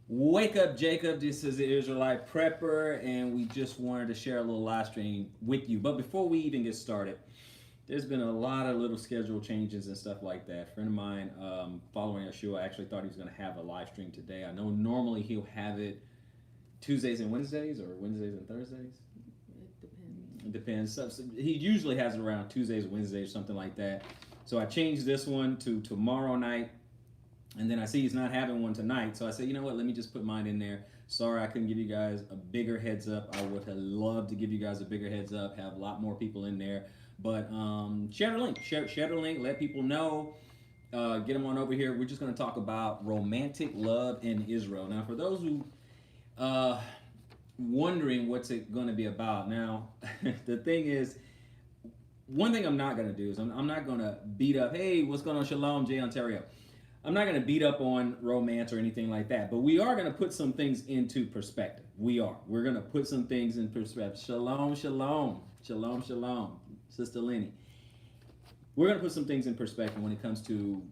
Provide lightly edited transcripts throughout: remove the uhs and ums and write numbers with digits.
Wake up, Jacob. This is the Israelite Prepper, and we just wanted to share a little live stream with you. But before we even get started, there's been a lot of little schedule changes and stuff like that. A friend of mine, following our show, I actually thought he was going to have a live stream today. I know normally he'll have it Tuesdays and Wednesdays, or Wednesdays and Thursdays. It depends. It depends. So he usually has it around Tuesdays, Wednesdays, something like that. So I changed this one to tomorrow night. And then I see he's not having one tonight. So I said, you know what, let me just put mine in there. Sorry I couldn't give you guys a bigger heads up. I would have loved to give you guys a bigger heads up, have a lot more people in there. But share the link. Share the link. Let people know. Get them on over here. We're just going to talk about romantic love in Israel. Now, for those who wondering what's it going to be about, now, the thing is, one thing I'm not going to do is I'm not going to beat up, hey, what's going on, Shalom, Jay Ontario. I'm not going to beat up on romance or anything like that, but we are going to put some things into perspective. We are. We're going to put some things in perspective. Shalom, shalom. Shalom, shalom. Sister Lenny. We're going to put some things in perspective when it comes to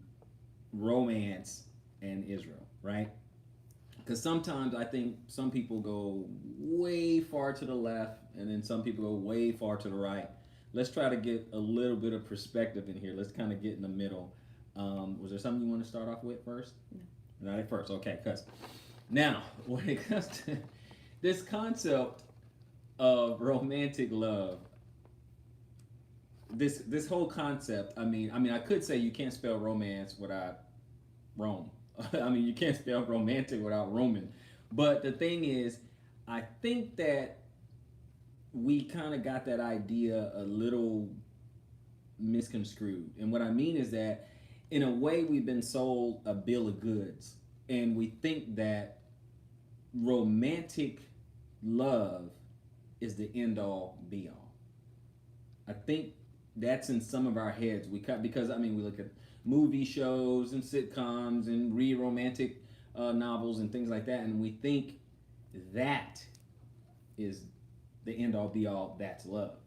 romance and Israel, right? Because sometimes I think some people go way far to the left and then some people go way far to the right. Let's try to get a little bit of perspective in here. Let's kind of get in the middle. Was there something you want to start off with first? No. Not at first, okay. Because now, when it comes to this concept of romantic love, this whole concept, I could say you can't spell romance without Rome. I mean, you can't spell romantic without Roman. But the thing is, I think that we kind of got that idea a little misconstrued. And what I mean is that in a way we've been sold a bill of goods and we think that romantic love is the end all be all. I think that's in some of our heads. We cut because we look at movie shows and sitcoms and read romantic novels and things like that, and we think that is the end all be all. That's love,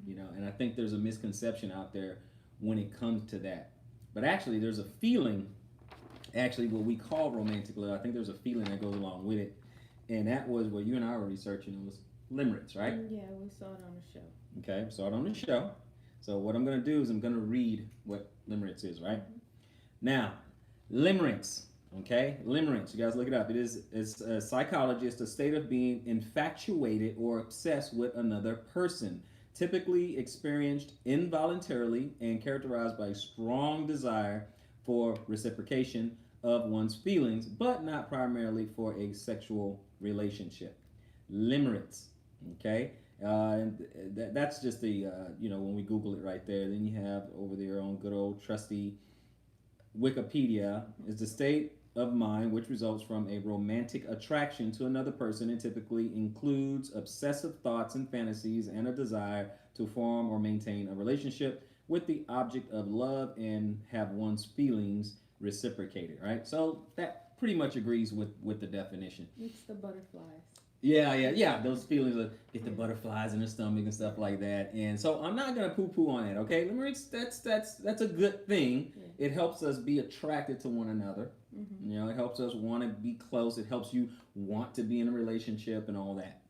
And I think there's a misconception out there when it comes to that. But actually, there's a feeling. Actually, what we call romantic love, I think there's a feeling that goes along with it, and that was what you and I were researching. It was limerence, right? Yeah, we saw it on the show. Okay, saw it on the show. So what I'm going to do is I'm going to read what limerence is, right? Now, limerence, okay? Limerence, you guys look it up. It's a psychology. It's a state of being infatuated or obsessed with another person, typically experienced involuntarily and characterized by a strong desire for reciprocation of one's feelings, but not primarily for a sexual relationship. Limerence, okay? And that's just the, when we Google it right there. Then you have over there on good old trusty Wikipedia is the state of mind which results from a romantic attraction to another person and typically includes obsessive thoughts and fantasies and a desire to form or maintain a relationship with the object of love and have one's feelings reciprocated, right? So that pretty much agrees with the definition. It's the butterflies. Yeah. Those feelings of get the butterflies in the stomach and stuff like that. And so I'm not gonna poo-poo on that, okay? That's a good thing. Yeah. It helps us be attracted to one another. Mm-hmm. It helps us want to be close. It helps you want to be in a relationship and all that.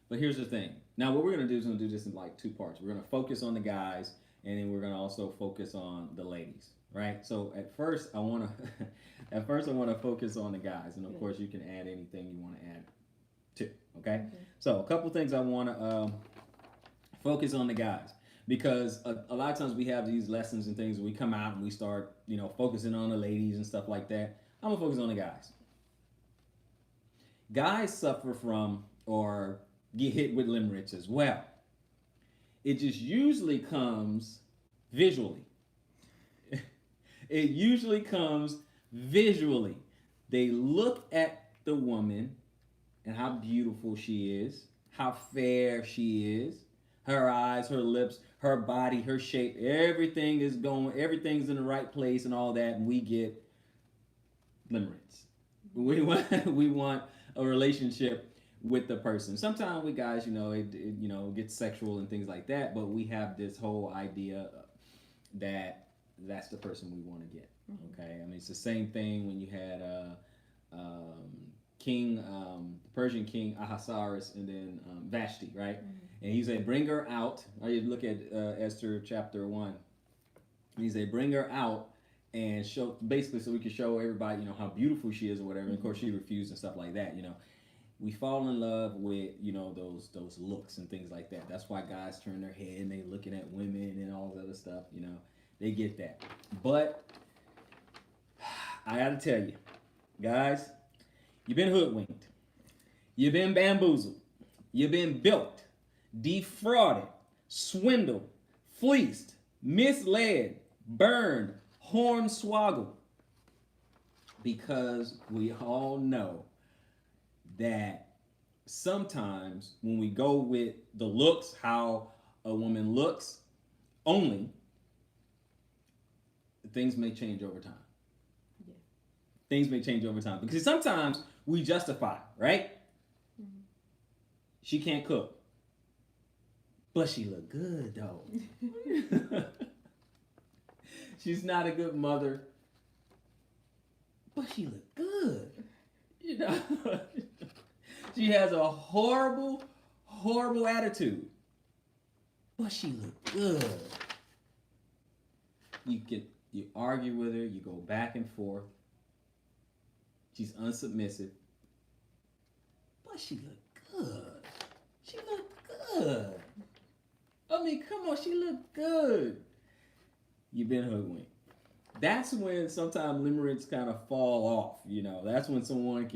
But here's the thing. Now what we're gonna do is we're gonna do this in like two parts. We're gonna focus on the guys, and then we're gonna also focus on the ladies, right? So at first I wanna focus on the guys, and of course you can add anything you want to add too. Okay? So a couple things I want to focus on the guys, because a lot of times we have these lessons and things, we come out and we start focusing on the ladies and stuff like that. I'm gonna focus on the guys. Guys suffer from or get hit with limerence as well. It just usually comes visually. It usually comes visually. They look at the woman and how beautiful she is, how fair she is, her eyes, her lips, her body, her shape, everything's in the right place and all that, and we get limerence. We want a relationship with the person. Sometimes we guys, it gets sexual and things like that, but we have this whole idea that that's the person we want to get. Okay, it's the same thing when you had the Persian king Ahasuerus, and then Vashti, right? Mm-hmm. And he said, bring her out. Or you look at Esther chapter 1. He said, bring her out and show, basically, so we can show everybody, how beautiful she is or whatever. And of course, she refused and stuff like that. We fall in love with, those looks and things like that. That's why guys turn their head and they looking at women and all this other stuff. They get that. But I gotta tell you, guys, you've been hoodwinked. You've been bamboozled. You've been bilked, defrauded, swindled, fleeced, misled, burned, hornswoggled. Because we all know that sometimes when we go with the looks, how a woman looks only, things may change over time. Yeah. Things may change over time. Because sometimes we justify, right? Mm-hmm. She can't cook. But she look good though. She's not a good mother. But she look good. She has a horrible, horrible attitude. But she look good. You argue with her, you go back and forth. She's unsubmissive. But she look good. She look good. I mean, come on, she look good. You've been hoodwinked. That's when sometimes limericks kind of fall off. That's when someone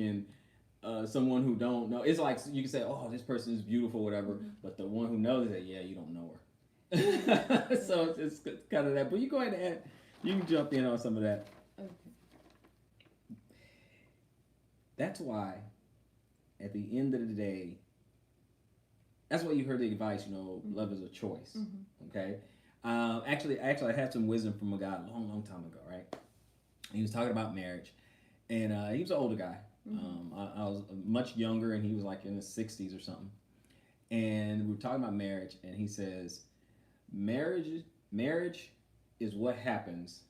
someone who don't know, it's like you can say, oh, this person is beautiful, whatever, Mm-hmm. but the one who knows that, yeah, you don't know her. So it's kind of that. But you go ahead and add, you can jump in on some of that. Okay. That's why, at the end of the day, that's why you heard the advice, love is a choice. Mm-hmm. Okay? Actually, I had some wisdom from a guy a long, long time ago, right? He was talking about marriage, and he was an older guy. Mm-hmm. I was much younger, and he was like in his 60s or something. And we were talking about marriage, and he says, marriage is what happens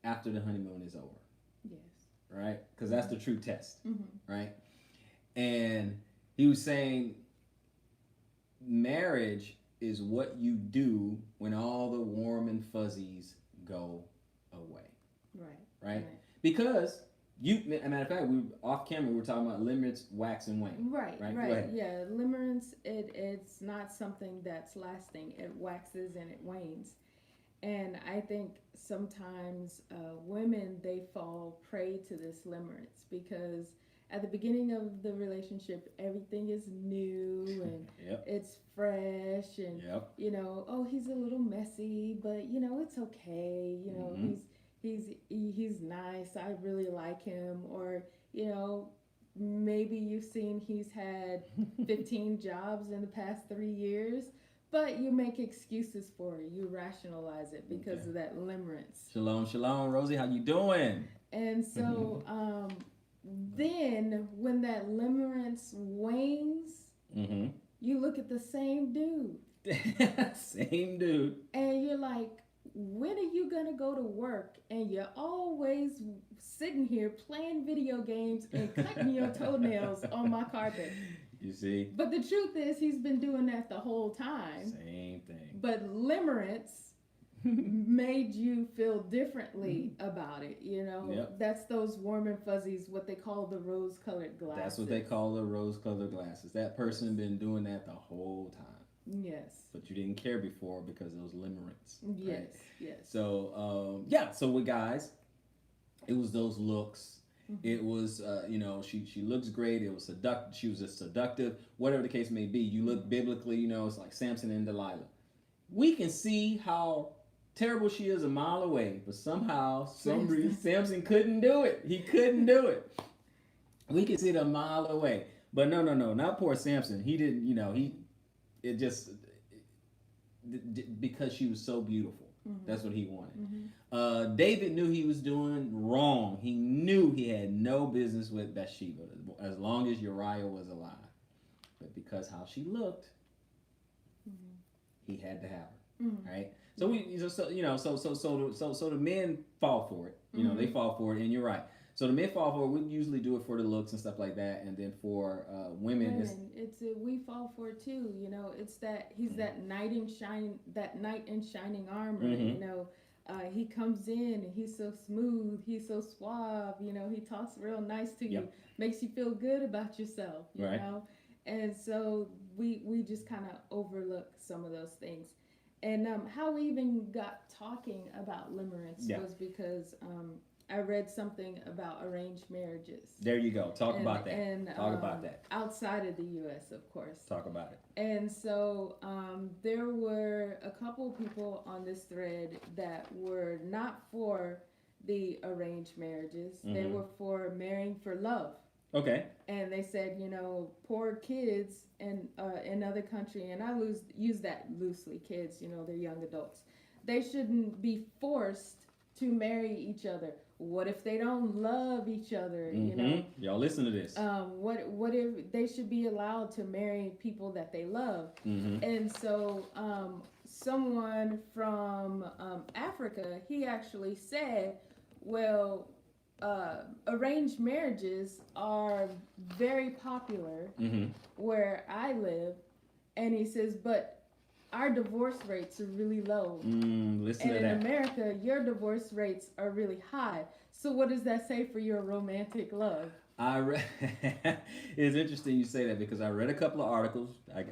after the honeymoon is over. Yes. Right? Because that's the true test, Mm-hmm. right? And he was saying marriage is what you do when all the warm and fuzzies go away. Right? Because a matter of fact, we off camera we were talking about limits, wax and wane. Right. Go ahead. Yeah, limerence, it's not something that's lasting. It waxes and it wanes. And I think sometimes women, they fall prey to this limerence because at the beginning of the relationship, everything is new and Yep. it's fresh and, Yep. oh, he's a little messy, but, it's okay. Mhm. He's nice. I really like him. Or, maybe you've seen he's had 15 jobs in the past 3 years. But you make excuses for it. You rationalize it because Okay. of that limerence. Shalom, Rosie. How you doing? And so then when that limerence wanes, Mm-hmm. you look at the same dude. Same dude. And you're like, when are you going to go to work? And you're always sitting here playing video games and cutting your toenails on my carpet. You see? But the truth is, he's been doing that the whole time. Same thing. But limerence made you feel differently about it, Yep. That's those warm and fuzzies, what they call the rose-colored glasses. That's what they call the rose-colored glasses. That person been doing that the whole time. Yes. But you didn't care before because of those limerence. Yes. Right? Yes. So so with guys, it was those looks. Mm-hmm. It was she looks great. It was seductive. She was just seductive. Whatever the case may be, you look biblically. It's like Samson and Delilah. We can see how terrible she is a mile away, but somehow, some reason, Samson couldn't do it. He couldn't do it. We can see it a mile away, but no, not poor Samson. He didn't. Because she was so beautiful. Mm-hmm. That's what he wanted. Mm-hmm. David knew he was doing wrong. He knew he had no business with Bathsheba as long as Uriah was alive. But because how she looked, he had to have her. Mm-hmm. Right? So the men fall for it. They fall for it, and you're right. So the men fall for it. We usually do it for the looks and stuff like that, and then for women, It's we fall for it too. You know, it's that he's that knight in shining armor. mm-hmm. You know, he comes in and he's so smooth, he's so suave. You know, he talks real nice to you, Yep. makes you feel good about yourself. You Right. know, and so we just kind of overlook some of those things. And how we even got talking about limerence Yeah. was because I read something about arranged marriages. There you go. Talk about that. And Talk about that. outside of the U.S., of course. Talk about it. And so there were a couple people on this thread that were not for the arranged marriages. Mm-hmm. They were for marrying for love. Okay. And they said, you know, poor kids in another country, and I use that loosely, kids, you know, they're young adults. They shouldn't be forced to marry each other. What if they don't love each other? Mm-hmm. You know, y'all listen to this. What if they should be allowed to marry people that they love? Mm-hmm. And so someone from Africa, he actually said, well, arranged marriages are very popular mm-hmm. where I live, and he says, but our divorce rates are really low. Listen and to that. in America, your divorce rates are really high. So what does that say for your romantic love? It's interesting you say that because I read a couple of articles. I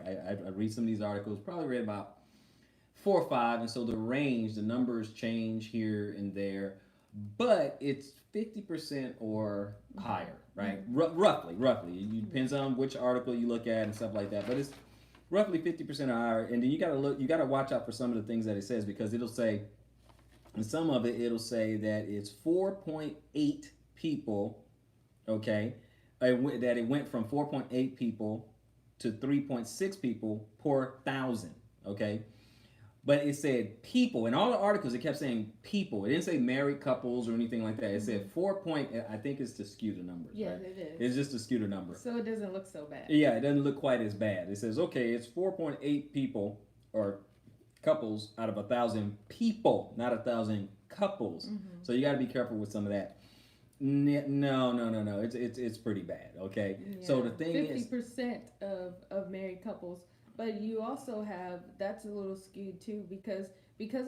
read some of these articles, probably read about 4 or 5, and so the range, the numbers change here and there, but it's 50% or higher, right? Mm-hmm. Roughly. It depends on which article you look at and stuff like that, but it's roughly 50% or higher. And then you gotta watch out for some of the things that it says, because it'll say, in some of it, it'll say that it's 4.8 people, okay, that it went from 4.8 people to 3.6 people per thousand, okay? But it said people. In all the articles, it kept saying people. It didn't say married couples or anything like that. It said 4 point, I think it's to skew the numbers, yes, right? it is. It's just to skew the number. So it doesn't look so bad. Yeah, it doesn't look quite as bad. It says, okay, it's 4.8 people or couples out of 1,000 people, not 1,000 couples. Mm-hmm. So you got to be careful with some of that. No. It's pretty bad. Okay. Yeah. So the thing 50% of married couples, but you also have, that's a little skewed too, because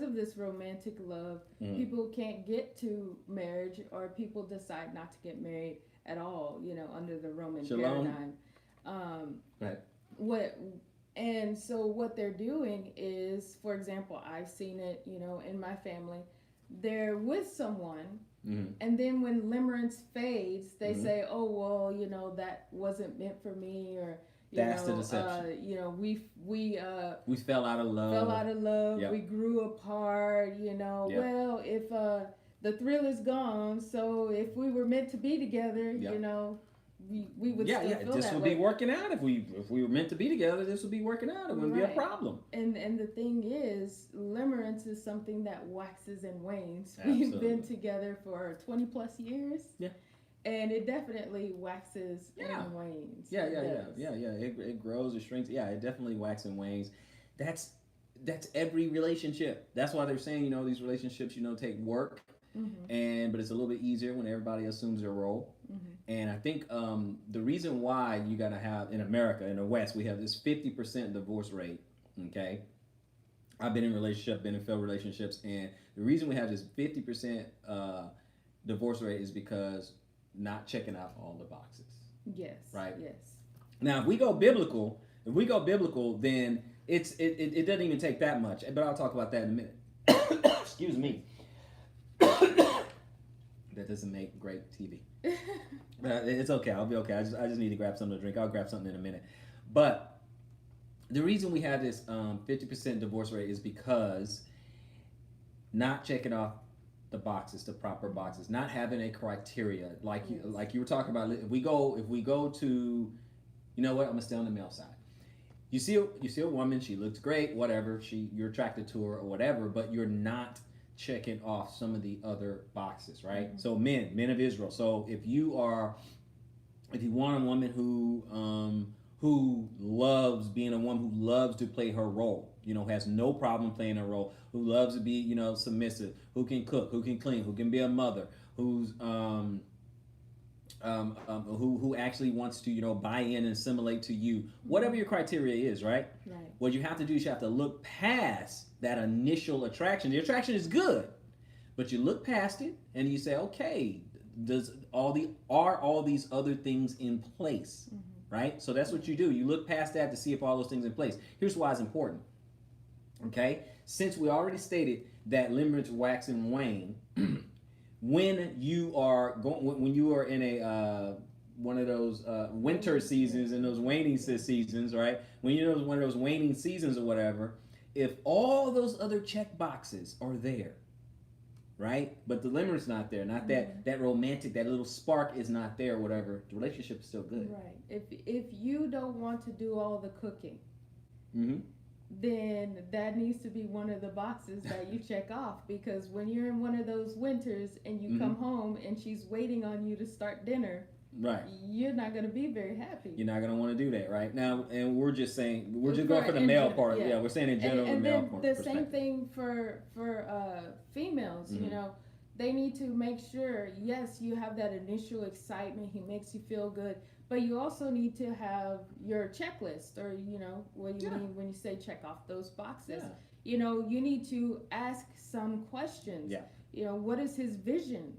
of this romantic love, people can't get to marriage, or people decide not to get married at all. You know, under the Roman paradigm. Right. And so what they're doing is, for example, I've seen it, you know, in my family. They're with someone, and then when limerence fades, they say, "Oh, well, you know, that wasn't meant for me," or that's the deception. You know, we fell out of love. Yep. We grew apart. You know, yep. Well, if the thrill is gone, so if we were meant to be together, you know. We would still feel this that would way. Be working out if we were meant to be together. This would be working out. It wouldn't be a problem. And the thing is, limerence is something that waxes and wanes. Absolutely. We've been together for 20 plus years. Yeah. And it definitely waxes and wanes. Yeah. It grows, it shrinks. Yeah, it definitely waxes and wanes. That's every relationship. That's why they're saying, you know, these relationships, you know, take work. But it's a little bit easier when everybody assumes their role. And I think the reason why you got to have, in America, in the West, we have this 50% divorce rate, okay? I've been in relationships, been in failed relationships, and the reason we have this 50% divorce rate is because not checking out all the boxes. Yes. Right? Yes. Now, if we go biblical, then it doesn't even take that much, but I'll talk about that in a minute. Excuse me. That doesn't make great TV. It's okay. I'll be okay. I just need to grab something to drink. I'll grab something in a minute. But the reason we have this 50% divorce rate is because not checking off the boxes, the proper boxes, not having a criteria like you were talking about. If we go to, you know what? I'm gonna stay on the male side. You see a woman. She looks great. Whatever. You're attracted to her or whatever. But you're not checking off some of the other boxes, right? So men of Israel. So if you want a woman who loves being a woman, who loves to play her role, you know, has no problem playing her role, who loves to be, you know, submissive, who can cook, who can clean, who can be a mother, who's who actually wants to, buy in and assimilate to you, whatever your criteria is, right? Right. What you have to do is you have to look past that initial attraction. The attraction is good, but you look past it and you say, okay, does are all these other things in place, right? So that's what you do. You look past that to see if all those things are in place. Here's why it's important. Okay, since we already stated that limerence wax and wane, when you are in a one of those winter seasons and those waning seasons, right? When you're in one of those waning seasons or whatever, if all those other check boxes are there, right? But the limerence not there, not that romantic, that little spark is not there, whatever. The relationship is still good. Right. If you don't want to do all the cooking, Mm-hmm. then that needs to be one of the boxes that you check off, because when you're in one of those winters and you come home and she's waiting on you to start dinner, Right. you're not going to be very happy. You're not going to want to do that, right? Now, and we're just saying, we're just going for the male part. Yeah, we're saying in general, and the male then part. the same thing for females. You know, they need to make sure, yes, you have that initial excitement, he makes you feel good, but you also need to have your checklist, or what you mean when you say check off those boxes. Yeah. You need to ask some questions. Yeah. What is his vision?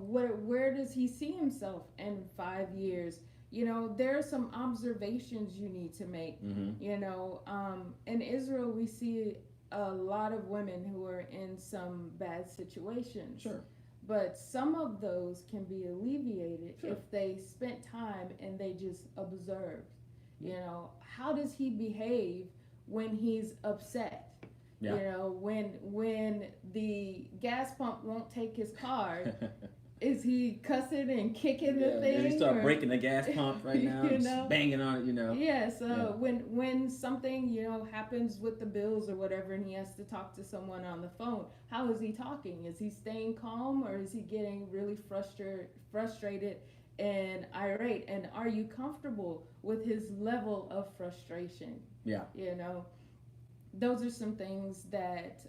Where does he see himself in 5 years? There are some observations you need to make. In Israel, we see a lot of women who are in some bad situations. Sure. But some of those can be alleviated if they spent time and they just observed. How does he behave when he's upset? Yeah. When the gas pump won't take his car, is he cussing and kicking the thing? Did he start breaking the gas pump right now? Just banging on it, Yeah, so when something, happens with the bills or whatever, and he has to talk to someone on the phone, how is he talking? Is he staying calm, or is he getting really frustrated and irate? And are you comfortable with his level of frustration? Yeah. Those are some things that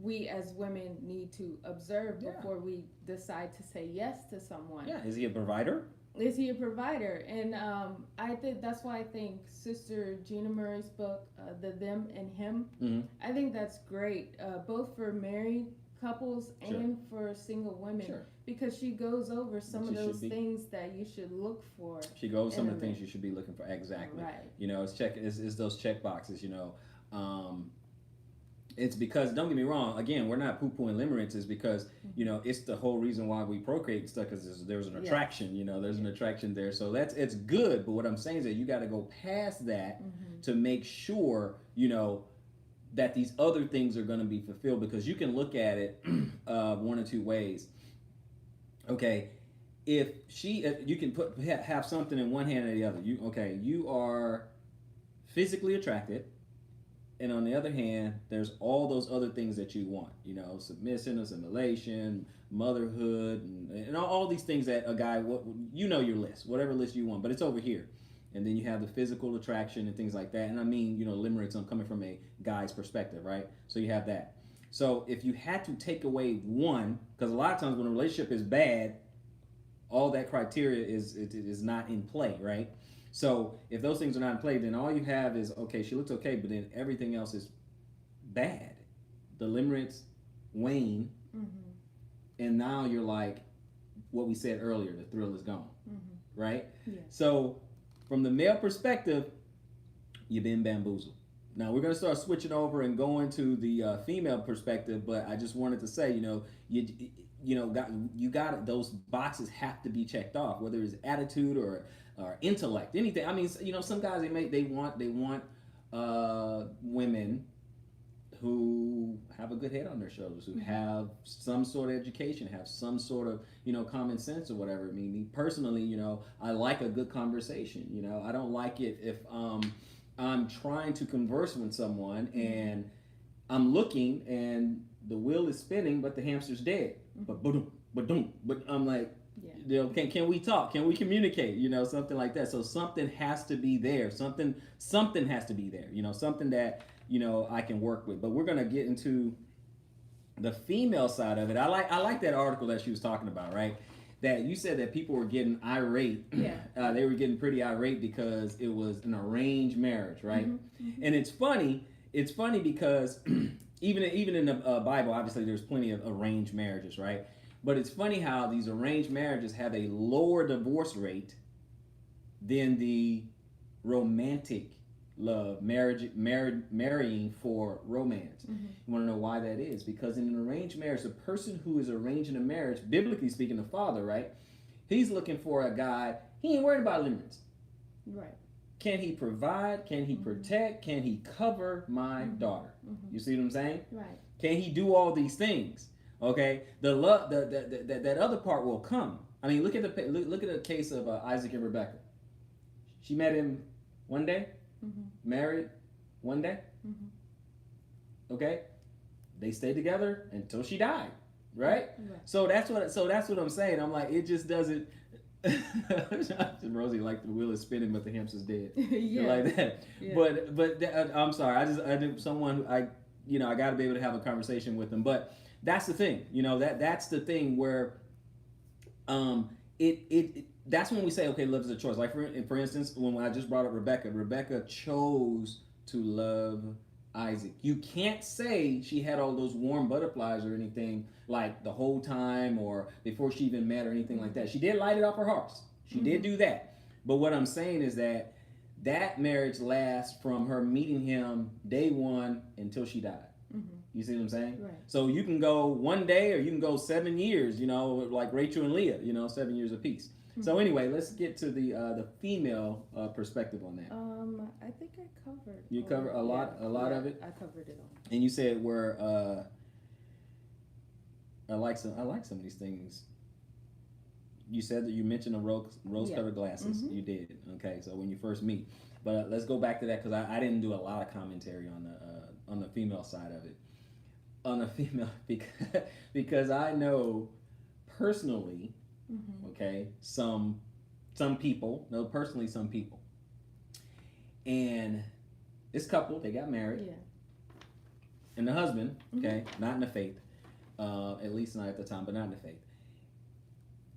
we as women need to observe before we decide to say yes to someone. Yeah. Is he a provider? Is he a provider? And I think that's why I think Sister Gina Murray's book, The Them and Him, I think that's great, both for married couples and for single women, because she goes over some of those things that you should look for. She goes some of the things you should be looking for. Exactly. Right. It's those check boxes. It's because, don't get me wrong, again, we're not poo-pooing limerence, is because it's the whole reason why we procreate and stuff, because there's an attraction. There's an attraction there, so it's good. But what I'm saying is that you got to go past that to make sure that these other things are going to be fulfilled, because you can look at it one or two ways. Okay, if you can have something in one hand or the other. You are physically attracted, and on the other hand, there's all those other things that you want. Submission, assimilation, motherhood, and all these things that a guy, your list, whatever list you want, but it's over here. And then you have the physical attraction and things like that. And I mean, limerence, I'm coming from a guy's perspective, right? So you have that. So if you had to take away one, because a lot of times when a relationship is bad, all that criteria is not in play, right? So if those things are not in play, then all you have is, okay, she looks okay, but then everything else is bad. The limerence wane, and now you're like, what we said earlier, the thrill is gone, right? Yeah. So from the male perspective, you've been bamboozled. Now we're going to start switching over and going to the female perspective, but I just wanted to say, you got those boxes have to be checked off, whether it's attitude or intellect, anything. I mean, some guys they want women who have a good head on their shoulders, who have some sort of education, have some sort of common sense or whatever. I mean, me personally, I like a good conversation. I don't like it if I'm trying to converse with someone and I'm looking and the wheel is spinning, but the hamster's dead. But I'm like, can we talk? Can we communicate? Something like that. So something has to be there. Something has to be there. Something that I can work with. But we're gonna get into the female side of it. I like that article that she was talking about, right? that you said that people were getting irate. Yeah. They were getting pretty irate because it was an arranged marriage, right? Mm-hmm. And it's funny. It's funny because even in the Bible, obviously, there's plenty of arranged marriages, right? But it's funny how these arranged marriages have a lower divorce rate than the romantic love, marrying for romance. Mm-hmm. You want to know why that is? Because in an arranged marriage, the person who is arranging a marriage, biblically speaking, the father, right? He's looking for a guy. He ain't worried about limits. Right. Can he provide? Can he protect? Can he cover my daughter? Mm-hmm. You see what I'm saying? Right. Can he do all these things? Okay, the love, that other part will come. I mean, look at the case of Isaac and Rebecca. She met him one day, married one day. Okay, they stayed together until she died. Right? So that's what I'm saying. I'm like, it just doesn't. Rosie like the wheel is spinning, but the hamster's dead. Yeah. Like that. Yeah. But I'm sorry. I did someone I got to be able to have a conversation with them. But that's the thing. That's the thing where that's when we say, okay, love is a choice. Like for instance, when I just brought up Rebecca chose to love Isaac. You can't say she had all those warm butterflies or anything like the whole time or before she even met or anything like that. She did light it up her heart. She did do that. But what I'm saying is that marriage lasts from her meeting him day one until she died. You see what I'm saying? Right. So you can go one day or you can go 7 years, like Rachel and Leah, 7 years apiece. So anyway, let's get to the female perspective on that. I think I covered. You cover a lot of it. I covered it all. And you said where I like some of these things. You said that you mentioned the rose-colored glasses. You did. Okay, so when you first meet, but let's go back to that because I didn't do a lot of commentary on the female side of it. On the female because I know personally. Okay, some people know personally some people, and this couple they got married, and the husband, okay, not in the faith, at least not at the time, but not in the faith.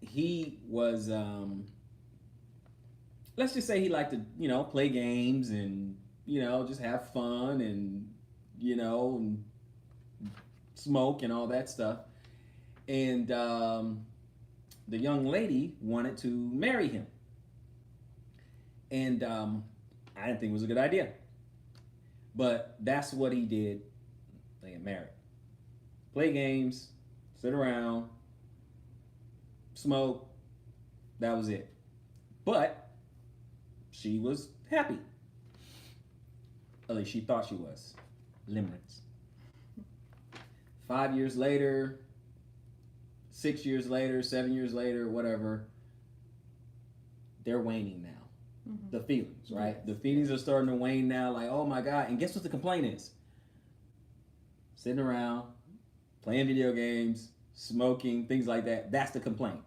He was, let's just say he liked to, play games and just have fun and and smoke and all that stuff, and the young lady wanted to marry him. And I didn't think it was a good idea. But that's what he did. They get married. Play games, sit around, smoke. That was it. But she was happy. At least she thought she was. Limerence. 5 years later, 6 years later, 7 years later, whatever, they're waning now. The feelings, right? Yes. The feelings are starting to wane now, like, oh my God. And guess what the complaint is? Sitting around, playing video games, smoking, things like that. That's the complaint.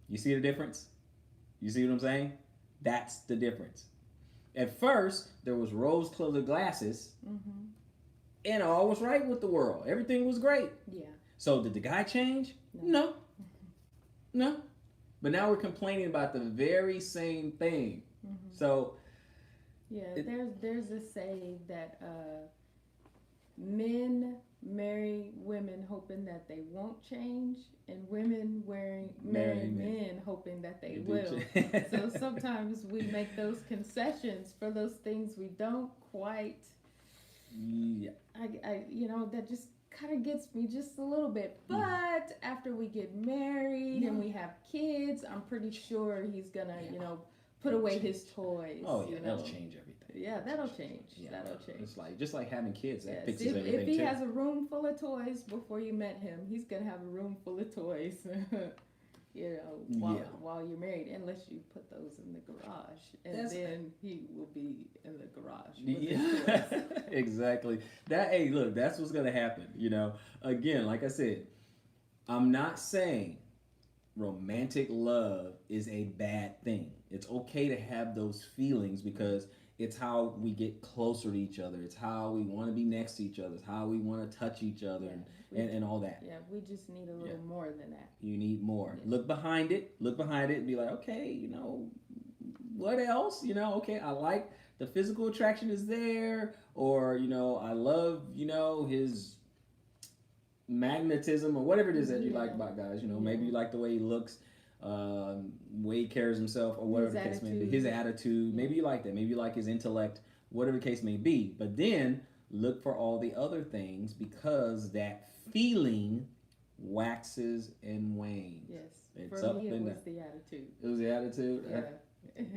You see the difference? You see what I'm saying? That's the difference. At first, there was rose-colored glasses, and all was right with the world. Everything was great. Yeah. So did the guy change? No. No. But now we're complaining about the very same thing. So there's a saying that men marry women hoping that they won't change, and women marry men hoping that they will. So sometimes we make those concessions for those things we don't quite. Yeah. I that just kind of gets me just a little bit. But after we get married and we have kids, I'm pretty sure he's gonna, put away his toys. Oh yeah, that'll change everything. Yeah, that'll change. Yeah, that'll change. It's like just like having kids. That fixes everything if he has a room full of toys before you met him, he's gonna have a room full of toys. While you're married, unless you put those in the garage, and then he will be in the garage. Yeah, exactly. Look, that's what's gonna happen. Again, like I said, I'm not saying romantic love is a bad thing. It's okay to have those feelings because it's how we get closer to each other. It's how we want to be next to each other. It's how we want to touch each other, and all that. Yeah, we just need a little more than that. You need more. Yeah. Look behind it. Look behind it and be like, okay, what else? Okay, I like the physical attraction is there, or I love, his magnetism or whatever it is that you like about guys. Maybe you like the way he looks, way he carries himself, or whatever the case may be. His attitude. Maybe you like that. Maybe you like his intellect, whatever the case may be. But then look for all the other things, because that feeling waxes and wanes. Yes. It's For up me, it and was down. the attitude. It was the attitude. Yeah.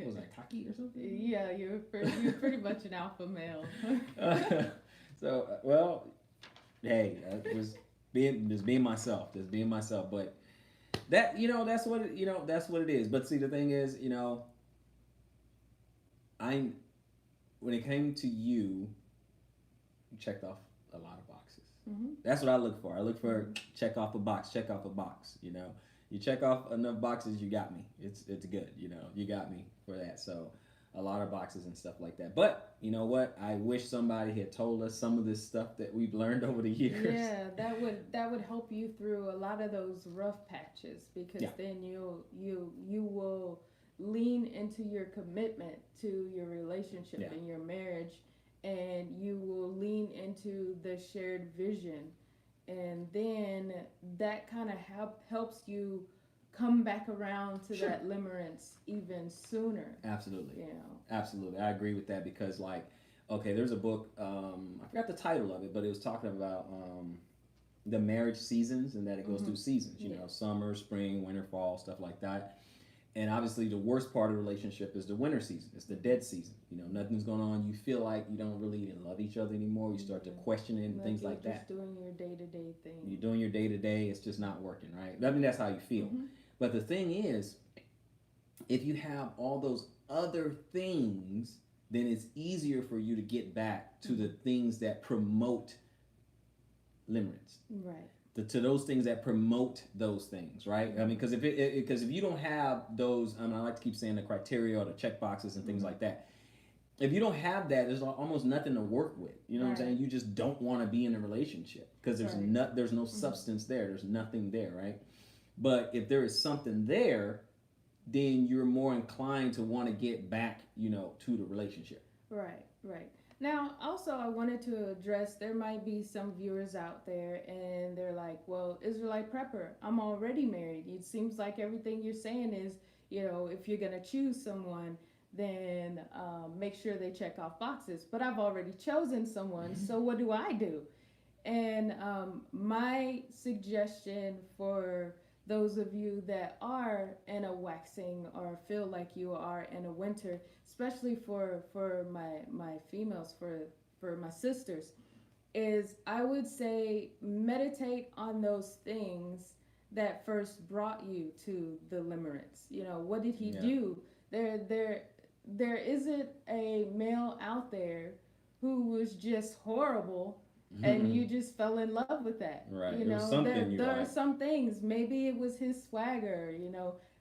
Was that cocky or something? Yeah, you're pretty much an alpha male. So, well, hey, just being myself, But that that's what that's what it is. But see, the thing is, I when it came to you checked off a lot of boxes. Mm-hmm. That's what I look for. I look for check off a box. You check off enough boxes, you got me. It's good. You got me for that. So a lot of boxes and stuff like that. But you know what? I wish somebody had told us some of this stuff that we've learned over the years. Yeah, that would help you through a lot of those rough patches, because then you will lean into your commitment to your relationship and your marriage, and you will lean into the shared vision, and then that kind of helps you come back around to that limerence even sooner. Absolutely. Absolutely. I agree with that, because there's a book, I forgot the title of it, but it was talking about the marriage seasons, and that it goes through seasons, summer, spring, winter, fall, stuff like that. And obviously the worst part of the relationship is the winter season. It's the dead season. Nothing's going on. You feel like you don't really even love each other anymore. You start to question it and things like that. You're just doing your day-to-day thing. You're doing your day-to-day. It's just not working, right? I mean, that's how you feel. Mm-hmm. But the thing is, if you have all those other things, then it's easier for you to get back to the things that promote limerence. Right. To those things that promote those things, right? I mean, because if you don't have those, I like to keep saying the criteria or the check boxes and things like that. If you don't have that, there's almost nothing to work with. You know what I'm saying? You just don't want to be in a relationship, because there's no substance there. There's nothing there, right? But if there is something there, then you're more inclined to want to get back, to the relationship. Right. Now, also, I wanted to address, there might be some viewers out there and they're like, well, Israelite prepper, I'm already married. It seems like everything you're saying is, if you're going to choose someone, then make sure they check off boxes. But I've already chosen someone, so what do I do? And my suggestion for those of you that are in a waxing or feel like you are in a winter, especially for my females, for my sisters, is I would say meditate on those things that first brought you to the limerence. What did he do? There isn't a male out there who was just horrible and you just fell in love with that. Right. There are some things. Maybe it was his swagger,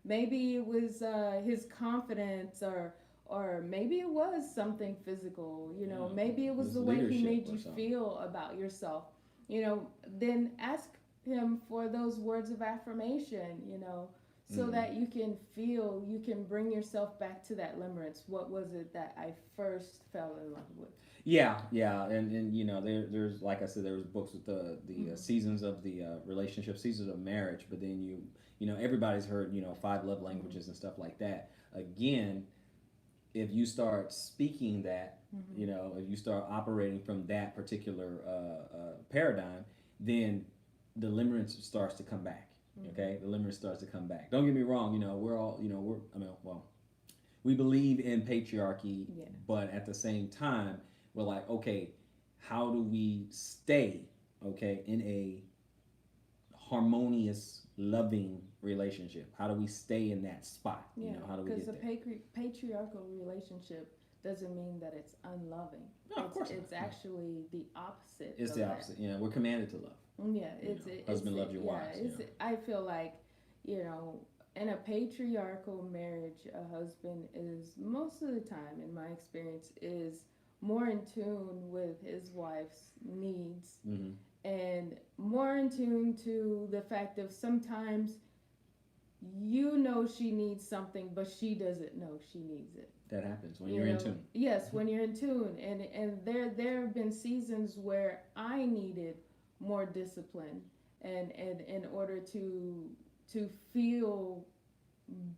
maybe it was his confidence, or maybe it was something physical, maybe it was the way he made you feel about yourself. Then ask him for those words of affirmation, so that you can bring yourself back to that limerence. What was it that I first fell in love with? Yeah, and there's, like I said, there was books with the seasons of the relationship, seasons of marriage, but then everybody's heard 5 love languages and stuff like that. Again, if you start speaking that, if you start operating from that particular paradigm, then the limerence starts to come back. Okay, the limerence starts to come back. Don't get me wrong. We're all we believe in patriarchy, but at the same time, we're like, okay, how do we stay, in a harmonious, loving relationship? How do we stay in that spot? How do we get there? Because a patriarchal relationship doesn't mean that it's unloving. No, of course not. It's actually the opposite. It's the opposite. Yeah, we're commanded to love. Yeah, husband loves your wives. I feel like, in a patriarchal marriage, a husband is most of the time, in my experience, is more in tune with his wife's needs Mm-hmm. and more in tune to the fact of sometimes you know she needs something, but she doesn't know she needs it. That happens when You you're in know, tune. yes, when you're in tune, and there have been seasons where I needed more discipline, and in order to feel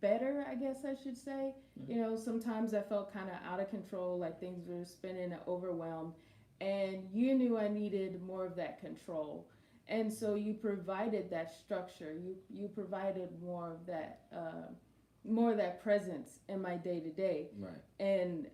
better, I guess I should say. You know, sometimes I felt kind of out of control, like things were spinning and overwhelmed, and you knew I needed more of that control. And so you provided that structure. You provided more of that presence in my day to day. Right. And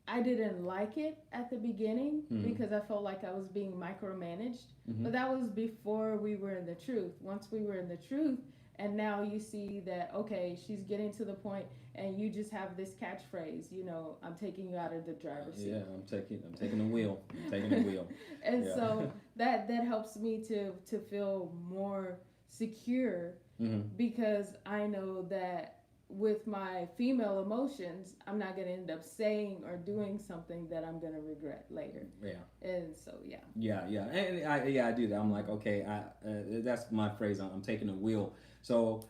I didn't like it at the beginning Mm-hmm. because I felt like I was being micromanaged. Mm-hmm. But that was before we were in the truth. Once we were in the truth, and now you see that, okay, she's getting to the point, and you just have this catchphrase, you know, I'm taking you out of the driver's seat. Yeah, I'm taking the wheel. I'm taking the wheel. And Yeah. so that helps me to feel more secure Mm-hmm. because I know that with my female emotions, I'm not going to end up saying or doing something that I'm going to regret later. Yeah. And so, yeah. Yeah, and I do that. I'm like, okay, that's my phrase. I'm taking the wheel. So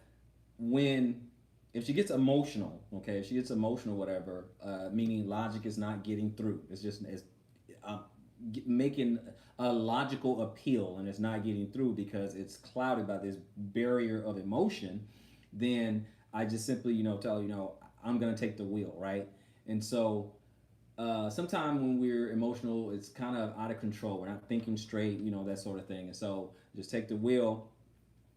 when if she gets emotional, okay, if she gets emotional, whatever, meaning logic is not getting through. It's uh, making a logical appeal and it's not getting through because it's clouded by this barrier of emotion. Then I just simply, tell her, I'm gonna take the wheel, right? And so sometimes when we're emotional, it's kind of out of control. We're not thinking straight, that sort of thing. And so just take the wheel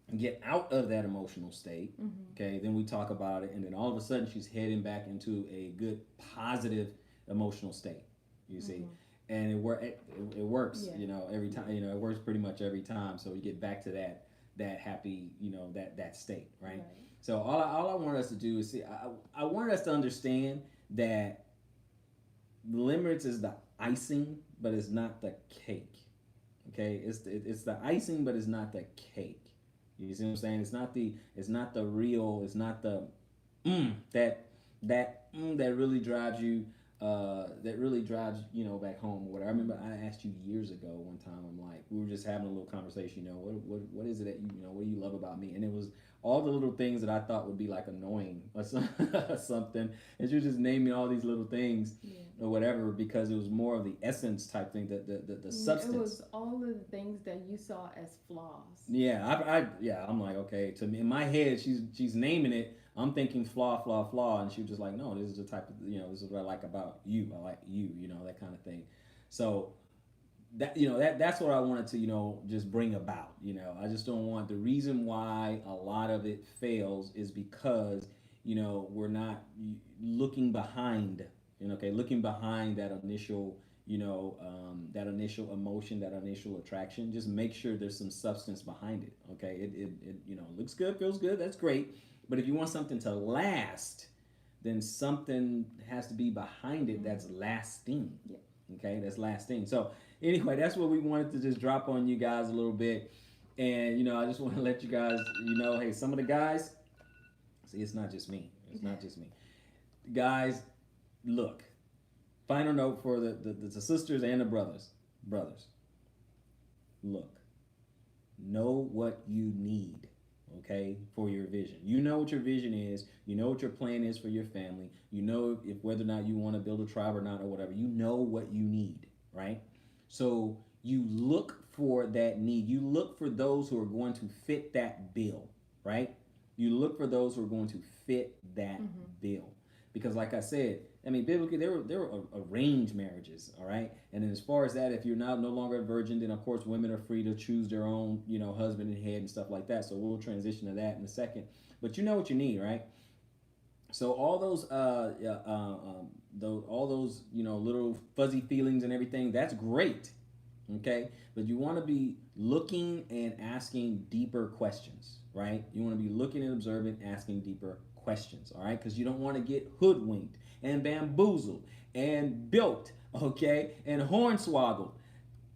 and get out of that emotional state. Mm-hmm. Okay, then we talk about it, and then all of a sudden she's heading back into a good, positive emotional state. You see, Mm-hmm. and it works. Yeah. Every time. It works pretty much every time. So we get back to that happy, that state, right? Right. So all I want us to do is see. I wanted us to understand that limerence is the icing, but it's not the cake. Okay, it's the icing, but it's not the cake. You see what I'm saying? It's not the real. It's not the that really drives you. That really drives back home or whatever. I remember I asked you years ago one time. I'm like, we were just having a little conversation. What is it that what do you love about me? And it was all the little things that I thought would be like annoying or something. And she was just naming all these little things. Yeah. Or whatever, because it was more of the essence type thing, the substance. It was all of the things that you saw as flaws. Yeah, I'm like, okay. To me, in my head, she's naming it. I'm thinking flaw, and she was just like, no, this is the type of this is what I like about you. I like you, that kind of thing. So that's what I wanted to just bring about. I just don't want the reason why a lot of it fails is because we're not looking behind. Looking behind that initial, that initial emotion, that initial attraction, just make sure there's some substance behind it. Okay, it looks good, feels good, that's great, but if you want something to last, then something has to be behind it that's lasting. Yeah. Okay, that's lasting. So anyway, that's what we wanted to just drop on you guys a little bit, and I just want to let you guys, hey, some of the guys, see, it's not just me. It's not just me, guys. Look, final note for the sisters and the brothers. Look, know what you need, okay, for your vision. You know what your vision is. You know what your plan is for your family. You know if whether or not you want to build a tribe or not or whatever. You know what you need, right? So you look for that need. You look for those who are going to fit that bill, right? You look for those who are going to fit that bill. Because like I said, I mean, biblically, there were arranged marriages, all right? And then as far as that, if you're now no longer a virgin, then of course women are free to choose their own, husband and head and stuff like that. So we'll transition to that in a second. But you know what you need, right? So all those, little fuzzy feelings and everything, that's great, okay? But you want to be looking and asking deeper questions, right? You want to be looking and observing, asking deeper questions, all right? Because you don't want to get hoodwinked and bamboozled and bilked, okay, and hornswoggled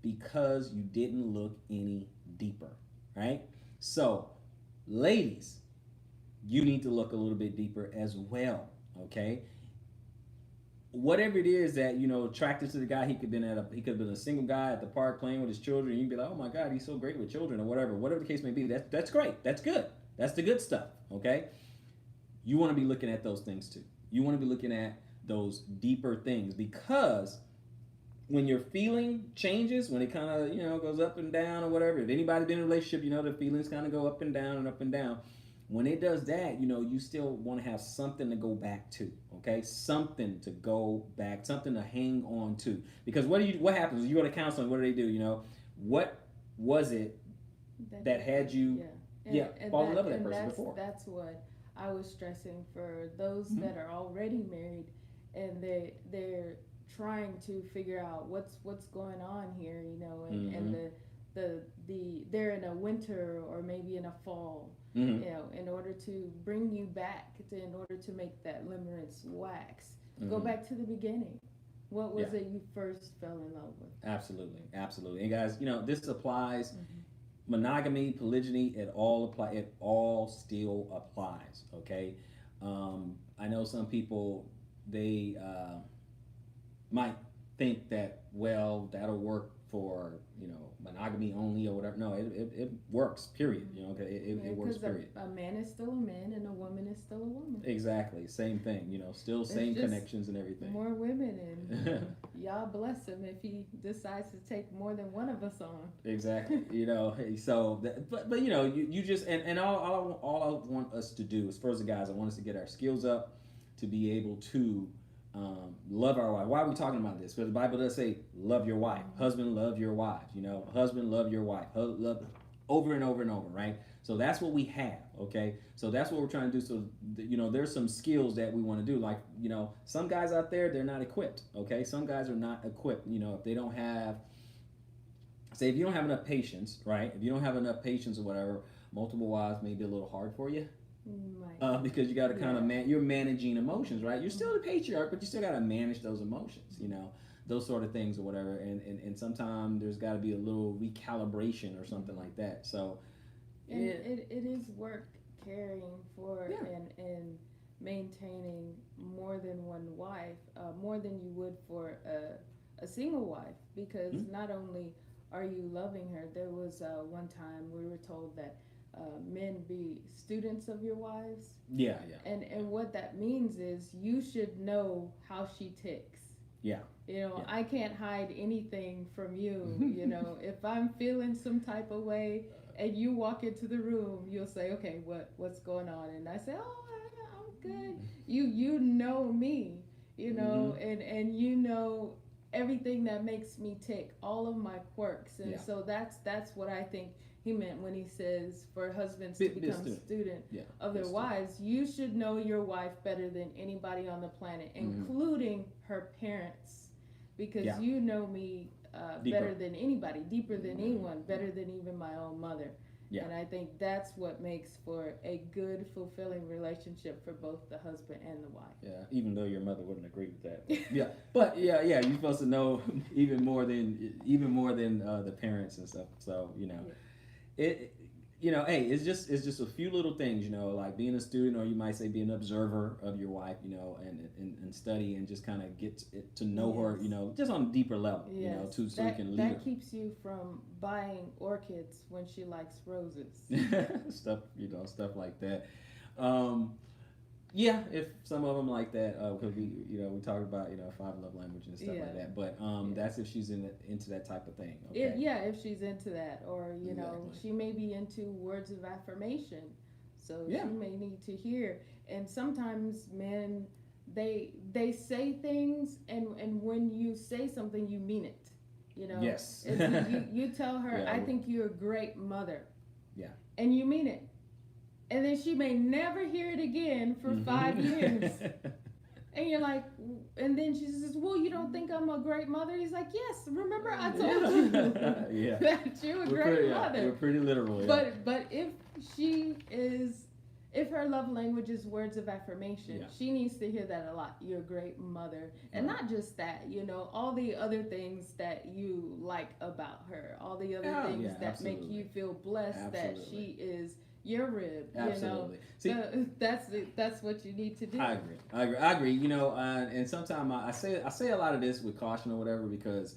because you didn't look any deeper, right? So, ladies, you need to look a little bit deeper as well. Okay, whatever it is that attracted to the guy, he could have been a single guy at the park playing with his children, and you'd be like, oh my God, he's so great with children, or whatever the case may be. That's great. That's good. That's the good stuff. Okay, you want to be looking at those things too. You want to be looking at those deeper things, because when your feeling changes, when it kind of goes up and down or whatever. If anybody's been in a relationship, the feelings kind of go up and down and up and down. When it does that, you still want to have something to go back to. Okay, something to go back, something to hang on to. Because what happens? You go to counseling. What do they do? What was it that had you fall in love with that person before? That's what I was stressing for those Mm-hmm. that are already married, and they're trying to figure out what's going on here, and, Mm-hmm. and the they're in a winter or maybe in a fall, Mm-hmm. in order to bring you back, in order to make that limerence wax. Mm-hmm. Go back to the beginning. What was Yeah. it you first fell in love with? Absolutely, absolutely. And guys, this applies. Mm-hmm. Monogamy, polygyny, it all still applies. Okay, I know some people, they might think that, well, that'll work for monogamy only or whatever. No, it works. Period. Okay, it works. Period. A man is still a man and a woman is still a woman. Exactly, same thing. Still same connections and everything. More women, and y'all bless him if he decides to take more than one of us on. Exactly. So but you just, and all I want us to do, as far as the guys, I want us to get our skills up to be able to love our wife. Why are we talking about this? Because the Bible does say, love your wife. Husband, love your wife. Husband, love your wife. Love over and over and over, right? So that's what we have, okay? So that's what we're trying to do. So, there's some skills that we want to do. Like, some guys out there, they're not equipped, okay? Some guys are not equipped. If they don't have, say, if you don't have enough patience, right? If you don't have enough patience or whatever, multiple wives may be a little hard for you. Because you got to kind of you're managing emotions, right? You're still the patriarch, but you still got to manage those emotions, those sort of things or whatever. And sometimes there's got to be a little recalibration or something like that. So, and it is work caring for and maintaining more than one wife, more than you would for a single wife, because not only are you loving her, there was one time we were told that men be students of your wives. Yeah. And what that means is you should know how she ticks. Yeah. I can't hide anything from you. If I'm feeling some type of way and you walk into the room, you'll say, okay, what's going on? And I say, oh, I'm good. You know me, and you know everything that makes me tick, all of my quirks. And so that's what I think he meant when he says for husbands to become student of their wives. You should know your wife better than anybody on the planet, including her parents, because you know me better than anybody, deeper than anyone, better than even my own mother. Yeah. And I think that's what makes for a good, fulfilling relationship for both the husband and the wife. Yeah, even though your mother wouldn't agree with that. But you're supposed to know even more than the parents and stuff. So it hey, it's just a few little things, like being a student, or you might say being an observer of your wife, and study and just kind of get to know her, just on a deeper level, so you can lead her. That keeps you from buying orchids when she likes roses. stuff like that. If some of them like that, because we talked about 5 love languages and stuff like that. But that's if she's into that type of thing. Okay? If she's into that, or she may be into words of affirmation, so she may need to hear. And sometimes men, they say things, and when you say something, you mean it. Yes. you tell her, I think you're a great mother. Yeah. And you mean it. And then she may never hear it again for 5 years. And you're like, and then she says, well, you don't think I'm a great mother? He's like, yes, remember I told you that you're a great mother. We're pretty literal. But if her love language is words of affirmation, she needs to hear that a lot. You're a great mother. And not just that, all the other things that you like about her, all the other things that make you feel blessed that she is your rib. Absolutely. See, That's what you need to do. I agree. You know, and sometimes I say a lot of this with caution or whatever because,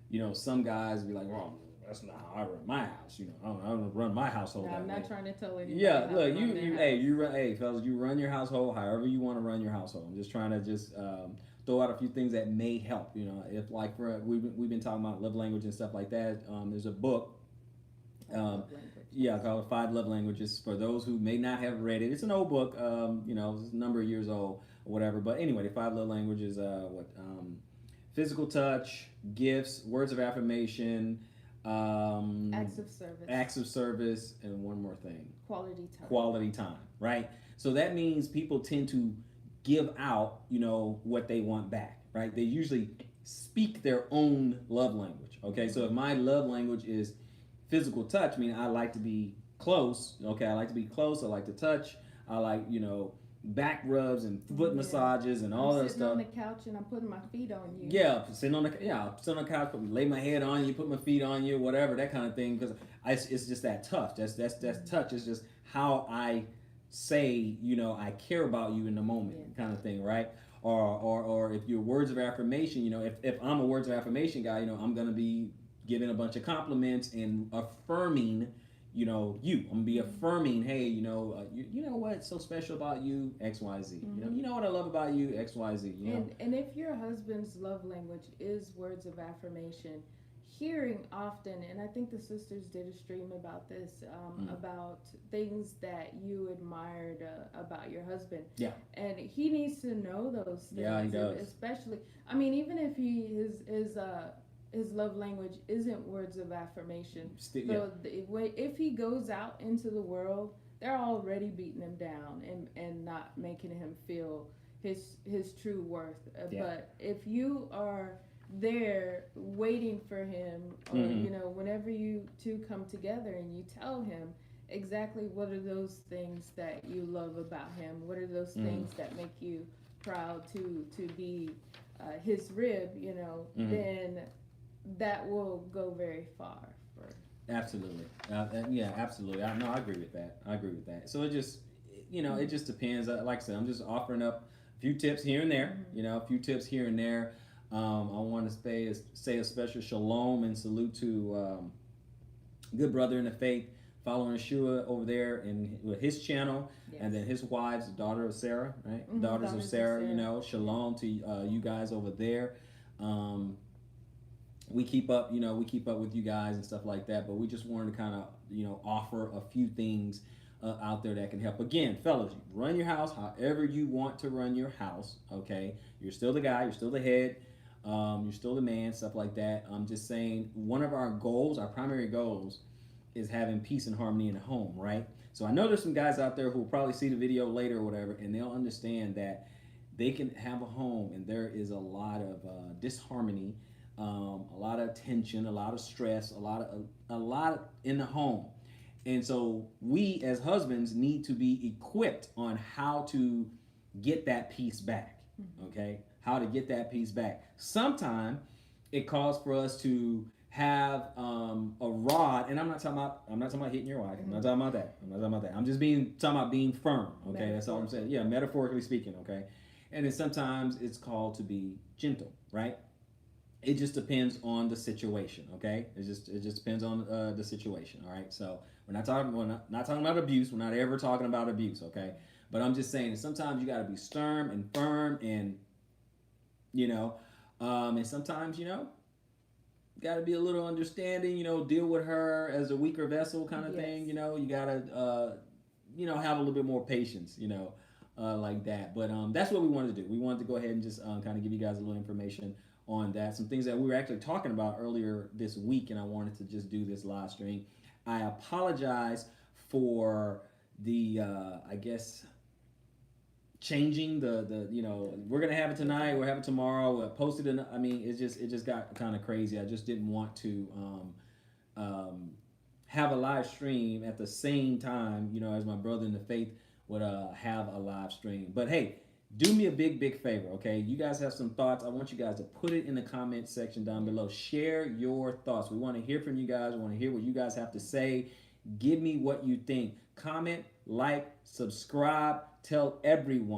you know, some guys be like, "Well, that's not how I run my house." You know, I don't run my household No, that I'm way. not trying to tell anybody. Yeah, how to look, run their house. hey, fellas, you run your household however you want to run your household. I'm just trying to throw out a few things that may help. You know, if like we've been talking about love language and stuff like that. There's a book. Um, yeah, called Five Love Languages. For those who may not have read it, it's an old book. You know, it's a number of years old or whatever. But anyway, the Five Love Languages. Physical touch, gifts, words of affirmation, acts of service, and one more thing, quality time. Right. So that means people tend to give out, you know, what they want back. Right. They usually speak their own love language. Okay. So if my love language is physical touch, meaning I like to be close. Okay, I like to be close. I like to touch. I like, you know, back rubs and foot massages and all that stuff. I'm sitting on the couch and I'm putting my feet on you. Yeah, sitting on the couch, lay my head on you, put my feet on you, whatever, that kind of thing. Because it's just that touch. That's touch. It's just how I say, you know, I care about you in the moment, kind of thing, right? Or if you're words of affirmation, you know, if I'm a words of affirmation guy, you know, I'm gonna be giving a bunch of compliments and affirming, you know, I'm gonna be affirming, hey, you know, you know what's so special about you, X, Y, Z. You know what I love about you, X, Y, Z. You know, and if your husband's love language is words of affirmation, hearing often, and I think the sisters did a stream about this, about things that you admired about your husband. Yeah. And he needs to know those things. Yeah, he does. Especially, I mean, even if his love language isn't words of affirmation. If he goes out into the world, they're already beating him down and not making him feel his true worth. But if you are there waiting for him, or you know, whenever you two come together and you tell him exactly what are those things that you love about him, what are those things that make you proud to be his rib, you know, then that will go very far. Absolutely. Yeah, absolutely. I agree with that. So it just, you know, it just depends. Like I said, I'm just offering up a few tips here and there. You know, a few tips here and there. I want to say a special shalom and salute to good brother in the faith, following Yeshua over there in his channel, and then his wives, the daughter of Sarah, right? Daughters of Sarah. You know, shalom to you guys over there. We keep up with you guys and stuff like that, but we just wanted to kind of, you know, offer a few things out there that can help. Again, fellas, run your house however you want to run your house, okay? You're still the guy, you're still the head, you're still the man, stuff like that. I'm just saying one of our primary goals is having peace and harmony in the home, right? So I know there's some guys out there who will probably see the video later or whatever, and they'll understand that they can have a home and there is a lot of disharmony, a lot of tension, a lot of stress, a lot in the home. And so we as husbands need to be equipped on how to get that peace back. Okay? How to get that peace back. Sometimes it calls for us to have a rod, and I'm not talking about hitting your wife. I'm not talking about that. I'm just talking about being firm. Okay, that's all I'm saying. Yeah, metaphorically speaking. Okay, and then sometimes it's called to be gentle, right? It just depends on the situation. Okay, it just depends on the situation. All right, so we're not talking about abuse. We're not ever talking about abuse. Okay, but I'm just saying that sometimes you got to be stern and firm, and you know, and sometimes you know. Got to be a little understanding, you know, deal with her as a weaker vessel kind of thing, you know. You got to, you know, have a little bit more patience, you know, like that. But that's what we wanted to do. We wanted to go ahead and just kind of give you guys a little information on that. Some things that we were actually talking about earlier this week, and I wanted to just do this live stream. I apologize for the, I guess, changing the you know, we're gonna have it tonight, we'll have it tomorrow, we'll post it in. I mean, it just got kind of crazy. I just didn't want to have a live stream at the same time, you know, as my brother in the faith would have a live stream. But hey, do me a big favor, okay? You guys have some thoughts. I want you guys to put it in the comment section down below. Share your thoughts. We want to hear from you guys. We want to hear what you guys have to say. Give me what you think. Comment, like, subscribe, tell everyone.